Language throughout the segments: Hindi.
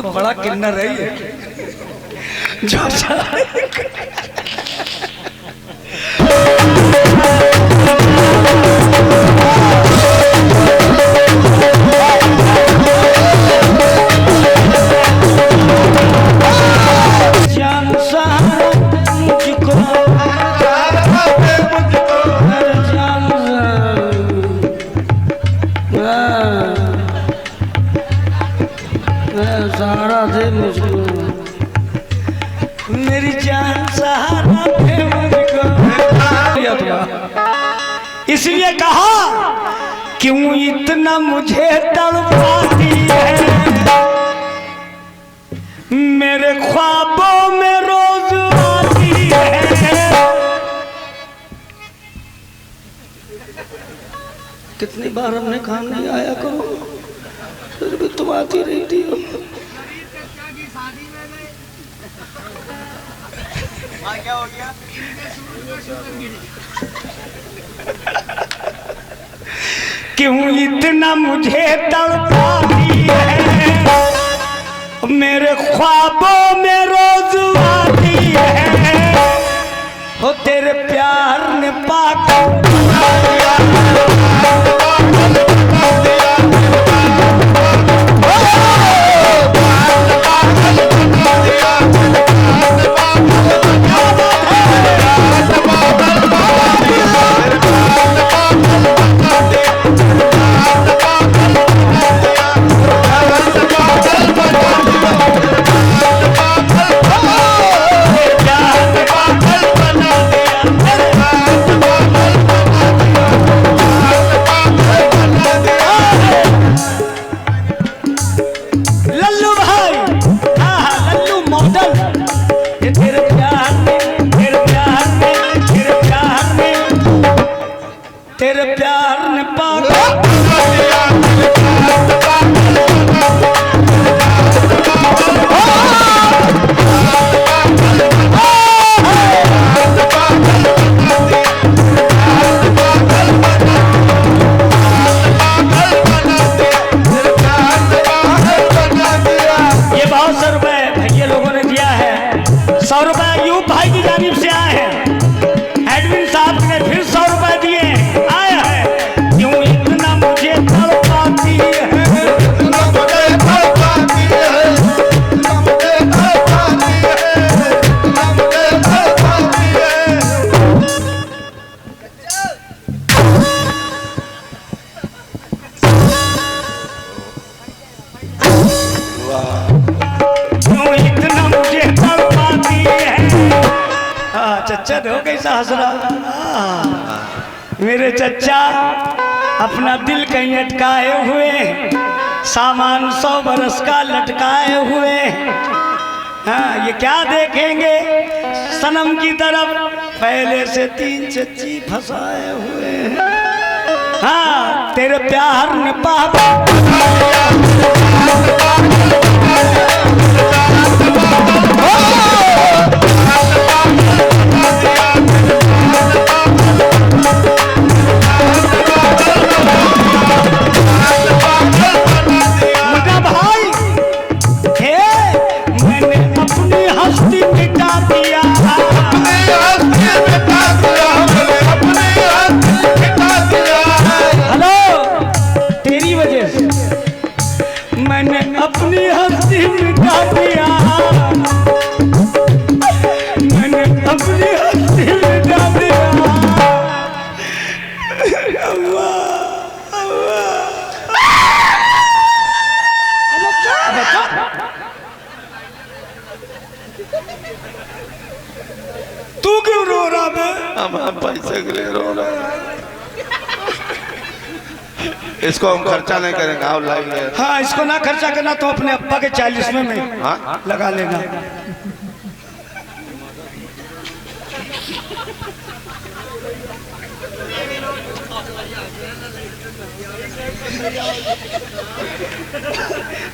बहुत बड़ा किन्नर है ये जो सहारा दे मुझको, मेरी जान सहारा दे मुझको। इसलिए कहा क्यों इतना मुझे तड़पाती है, मेरे ख्वाबों में रोज आती है। कितनी बार हमने काम नहीं आया करो, फिर भी तुम आती रही थी। क्या हो गया? क्यों इतना मुझे तड़पाती है, मेरे ख्वाबों में रोज आती है। हो तेरे प्यार ने पाकर तेरे प्यार ने पागल ये बहुत 100 रुपए भैया लोगों ने दिया है। 100 रुपए यूं भाई की जानिब से आए हैं। एडमिन साहब ने फिर 100 रुपए दिए। आया है क्यों इतना मुझे तड़पाती है, इतना मुझे तड़पाती है, इतना मुझे तड़पाती है, इतना मुझे तड़पाती है। क्यों इतना मुझे तड़पाती है। चच्चा हो कैसा हंस रहा। मेरे चच्चा अपना दिल कहीं अटकाए हुए, सामान 100 बरस का लटकाए हुए। हाँ ये क्या देखेंगे सनम की तरफ, पहले से 3 चच्ची फंसाए हुए। हाँ तेरे प्यार ने पापा अपनी हस्ती मिटा दिया, मैंने अपनी हस्ती मिटा दिया। तू क्यों रो रहा है? हम पैसे के लिए रो रहे हैं। इसको हम खर्चा नहीं करेंगे, आप लाइए। हाँ इसको ना खर्चा करना तो अपने अब्बा के 40वें में हाँ? लगा लेना।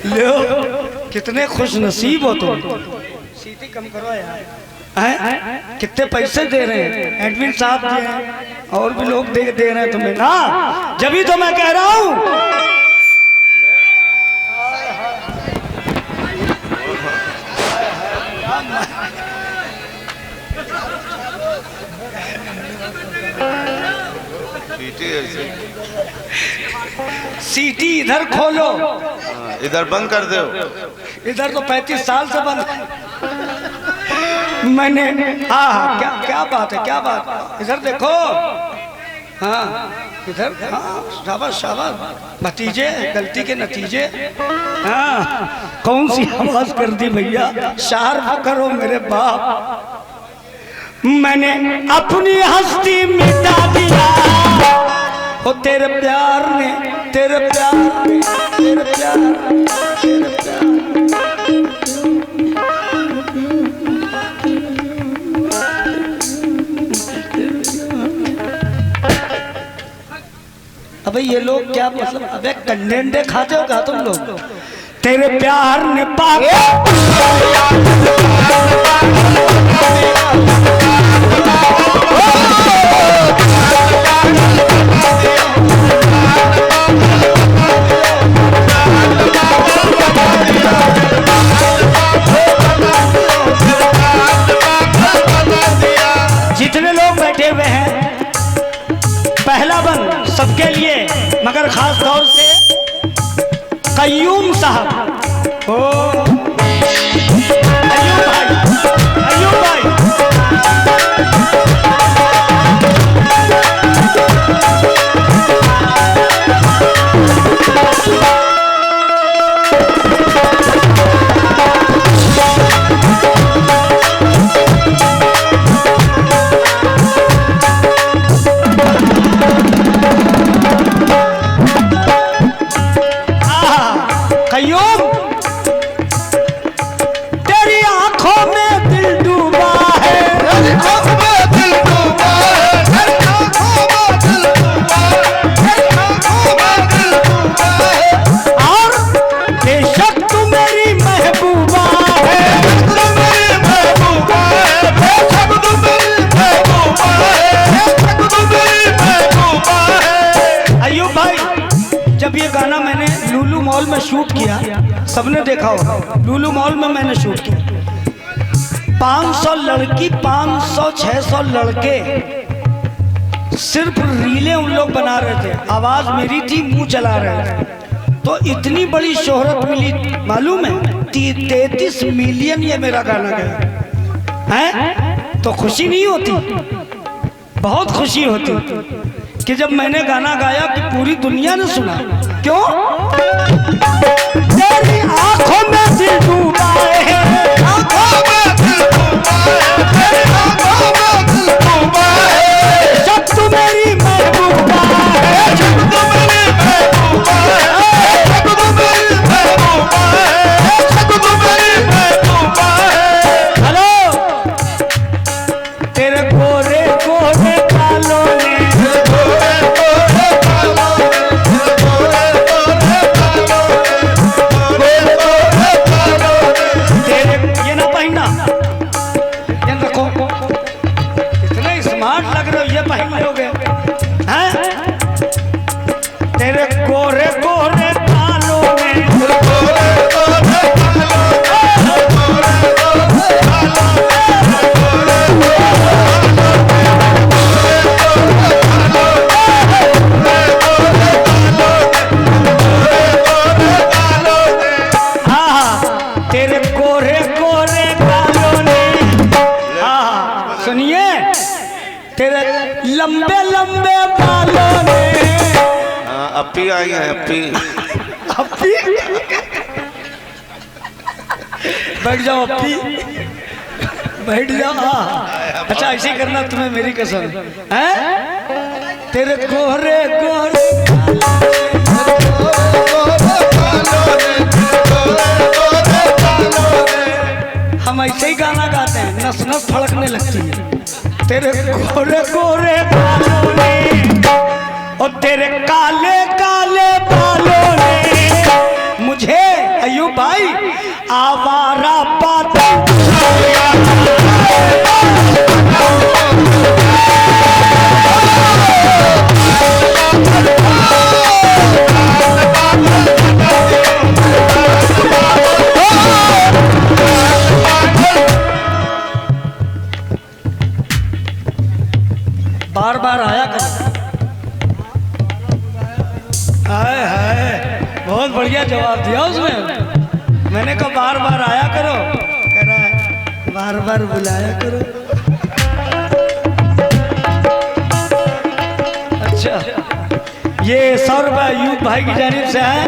लो कितने खुश नसीब हो तुम। सीटी कम करो यार। कितने पैसे दे रहे हैं एडमिन साहब दे रहे हैं, और भी लोग दे रहे हैं तुम्हें ना। जब ही तो मैं कह रहा हूँ सीटी ऐसे सीटी इधर खोलो, इधर बंद कर दो। इधर तो 35 साल से बंद है। मैंने हाँ क्या क्या बात है, क्या बात, इधर देखो। हाँ इधर, हाँ शाबाश शाबाश भतीजे, गलती के नतीजे। हाँ कौन सी आवाज कर दी भैया, शार्प करो मेरे बाप। मैंने अपनी हस्ती मिटा दिया हो तेरे प्यार ने, तेरे प्यार ने, तेरे प्यार ने, तेरे प्यार ने। अबे ये लोग क्या मतलब, अबे कंडे अंडे खाते हो क्या तुम लोग? तेरे प्यार ने जितने लोग बैठे हुए हैं, पहला बन सबके लिए, मगर खास तौर से कय्यूम साहब। ओ अय्यूब भाई, अय्यूब भाई में शूट किया, सबने देखा होगा, लुलु मॉल में मैंने शूट किया। 500 लड़की, 500-600 लड़के, सिर्फ रीलें उन लोग बना रहे थे, आवाज मेरी थी, मुंह चला रहे थे। तो इतनी बड़ी शोहरत मिली, मालूम है 33 मिलियन ये मेरा गाना गया है। तो खुशी नहीं होती, बहुत खुशी होती कि जब मैंने गाना गाया कि पूरी दुनिया ने सुना। क्यों? तेरी आंखों में दिल डूबा है, आंखों में दिल डूबा है, तेरी आंखों में दिल डूबा है, जब तू मेरी महबूबा है, जब तू मेरी महबूबा है, जब तू मेरी महबूबा है, जब तू मेरी महबूबा है। हेलो, तेरे गोरे गोरे कालों ने, तेरे गोरे गोरे बालों में, तेरे गोरे गोरे बालों ने, सुनिए, तेरे लंबे लंबे बालों ने। अपी आई है, अपी अपी बैठ जाओ, अपी बैठ जाओ। अच्छा ऐसे ही करना तुम्हें, मेरी कसम है। तेरे गोरे गोरे हम ऐसे ही गाना गाते हैं, नस नस फड़कने लगती है। तेरे गोरे गोरे बालों ने और तेरे काले काले बालों ने मुझे अय्यूब भाई आवारा पाता। बार बार आया कर, बढ़िया जवाब दिया उसने। मैंने कहा बार बार आया करो, कह रहा है बार बार बुलाया करो। अच्छा, ये 100 रुपये यूब भाई की जानिब से है,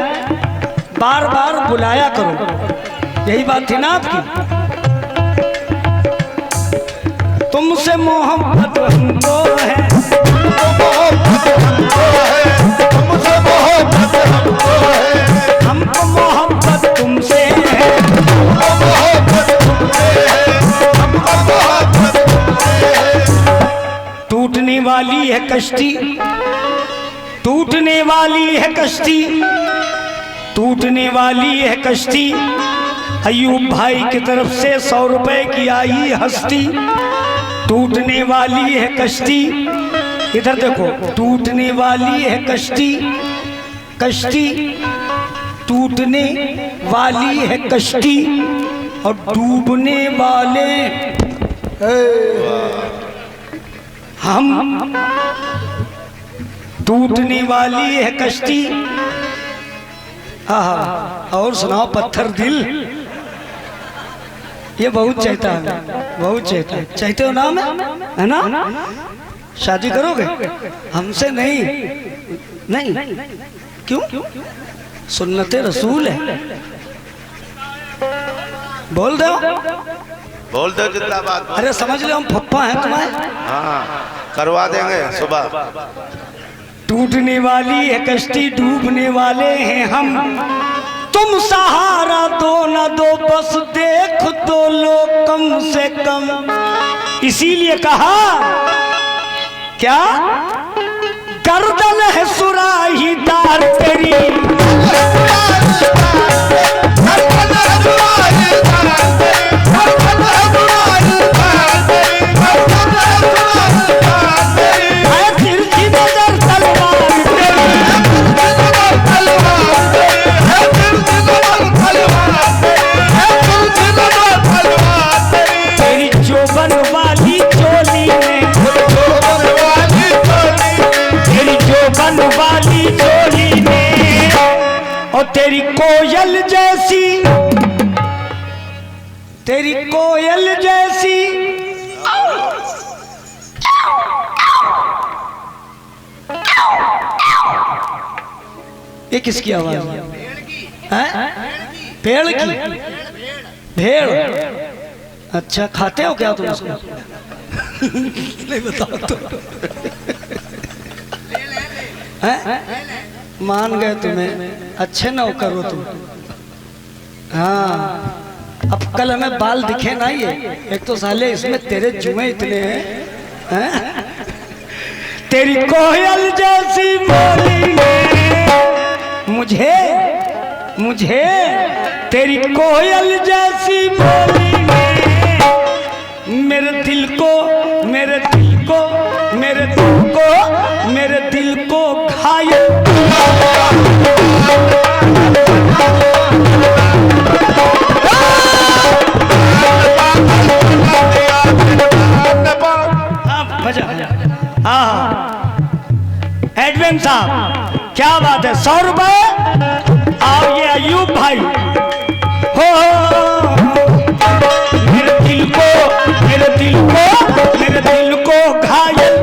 बार बार बुलाया करो, यही बात थी ना आपकी। तुमसे मोहब्बत हमको है, हमको मोहब्बत तुमसे है, टूटने वाली है कश्ती, टूटने वाली है कश्ती, टूटने वाली है कश्ती। अयूब भाई की तरफ से 100 रुपए की आई हस्ती। टूटने वाली है कश्ती, इधर देखो, टूटने वाली है कश्ती, कश्ती टूटने वाली है कश्ती, और डूबने वाले हम। टूटने वाली है कश्ती। हाँ, और सुनाओ पत्थर दिल, ये बहुत चाहता है, बहुत चाहता है। चाहते हो नाम है ना? शादी करोगे हमसे? नहीं नहीं, क्यों? सुन्नते रसूल है। बोल दो, बोल दो जितना बात। अरे समझ लो हम पप्पा हैं तुम्हारे। हाँ, करवा देंगे सुबह। टूटने वाली है कश्ती, डूबने वाले हैं हम। तुम सहारा दो न दो, बस देख दो लो कम से कम। इसीलिए कहा क्या, गर्दन है सुराहीदार तेरी, और तेरी कोयल जैसी, तेरी कोयल जैसी ये किसकी आवाज है? पेड़ की? भेड़? अच्छा, खाते हो क्या तुम उसको? नहीं बताओ तो। मान गए तुम्हें, अच्छे ना करो तुम। हाँ, अब कल हमें बाल दिखे ना, ये एक तो साले इसमें तेरे जुए इतने हैं। तेरी कोयल जैसी बोली मुझे, मुझे तेरी कोयल जैसी बोली मेरे दिल को, मेरे दिल को, मेरे दिल को, मेरे दिल को घायल। एडविन साहब क्या बात है, 100 रुपए। आओ ये अयूब भाई हो, मेरे दिल को, मेरे दिल को, मेरे दिल को घायल।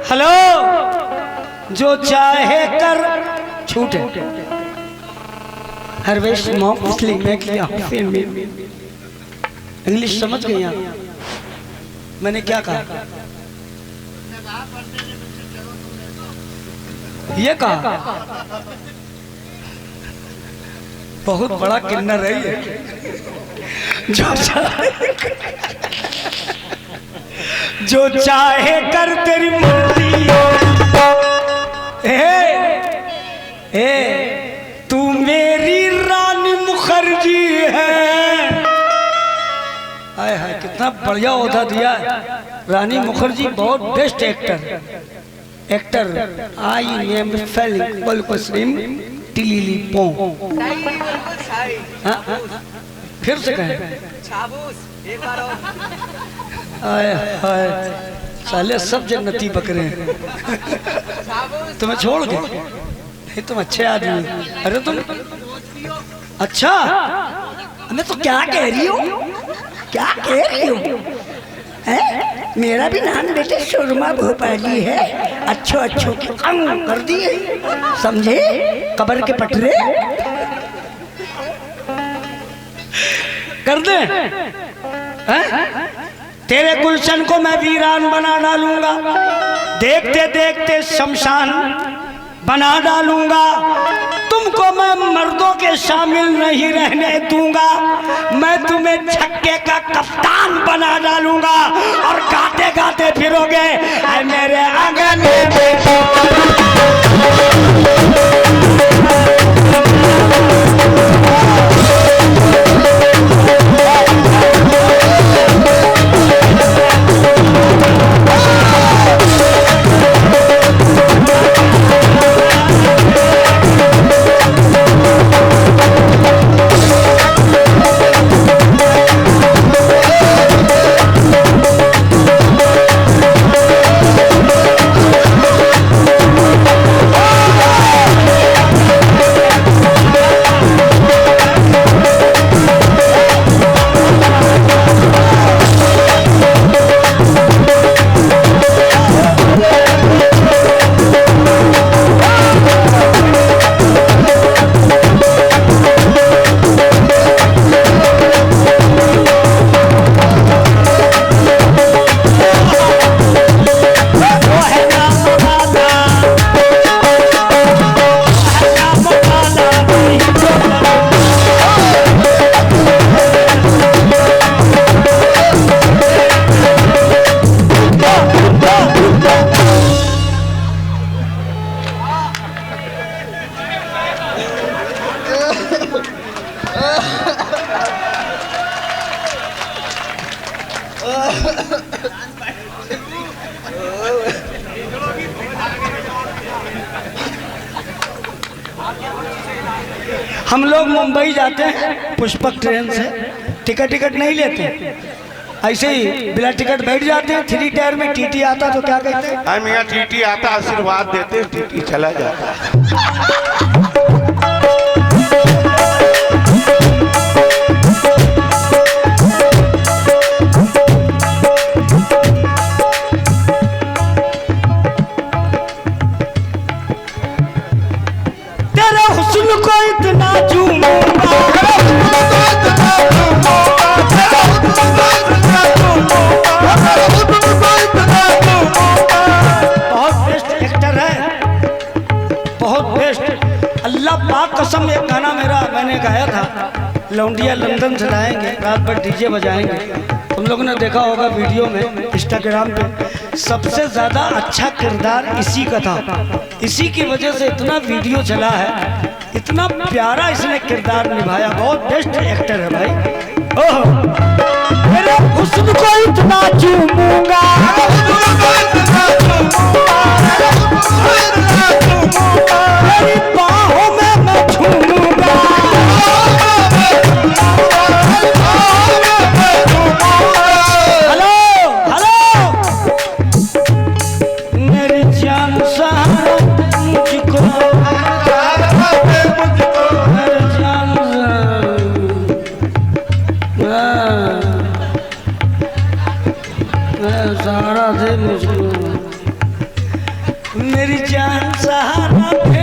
हेलो, जो चाहे कर छूट है। हर वेश मॉम इसलिए मैं किया हूँ फिल्म में। इंग्लिश समझ गई आप? मैंने क्या कहा? ये कहा बहुत बड़ा किन्नर है ये। जो चाहे कर तेरी मर्जी। तू मेरी रानी मुखर्जी है। हाय हाय, कितना बढ़िया ओहदा दिया है। रानी मुखर्जी बहुत best actor. I am feeling बल्कस्रीम टिलीली पो। फिर से कहें। हाय हाय, साले सब जन्नती बकरे हैं। तुम्हें छोड़ दे, तुम अच्छे आदमी। अरे तुम अच्छा, मैं तो क्या कह रही हूँ, क्या कह रही हूँ? मेरा भी नाम बेटे सुरमा भोपाली है। अच्छो अच्छो के अंग कर दिए, समझे? कबर के पटरे कर दे। तेरे गुलशन को मैं वीरान बना डालूंगा, देखते देखते शमशान बना डालूंगा। तुमको मैं मर्दों के शामिल नहीं रहने दूंगा। मैं तुम्हें छक्के का कप्तान बना डालूंगा और गाते गाते फिरोगे ऐ मेरे आंगन में। हम लोग मुंबई जाते हैं पुष्पक ट्रेन से, टिकट नहीं लेते, ऐसे ही बिना टिकट बैठ जाते हैं। 3 टायर में टीटी आता तो क्या कहते हैं? हम यहाँ टीटी आता आशीर्वाद देते, टीटी चला जाता है। इतना झूमूंगा, बहुत बेस्ट एक्टर है, बहुत बेस्ट। अल्लाह पाक कसम, एक गाना मेरा मैंने गाया था, लौंडिया लंदन से लाएंगे, रात भर डीजे बजाएंगे। तुम लोगों ने देखा होगा वीडियो में, इंस्टाग्राम पे। सबसे ज्यादा अच्छा किरदार इसी का था, इसी की वजह से इतना वीडियो चला है, इतना प्यारा इसने किरदार निभाया। बहुत बेस्ट एक्टर है भाई। ओह, मेरे हुस्न को इतना चूमूंगा, मेरी बाहों में मैं झूमूंगा। हेलो हेलो, मेरी जान सहारा मुझको, सहारा दे मुझको। मेरी जान सहारा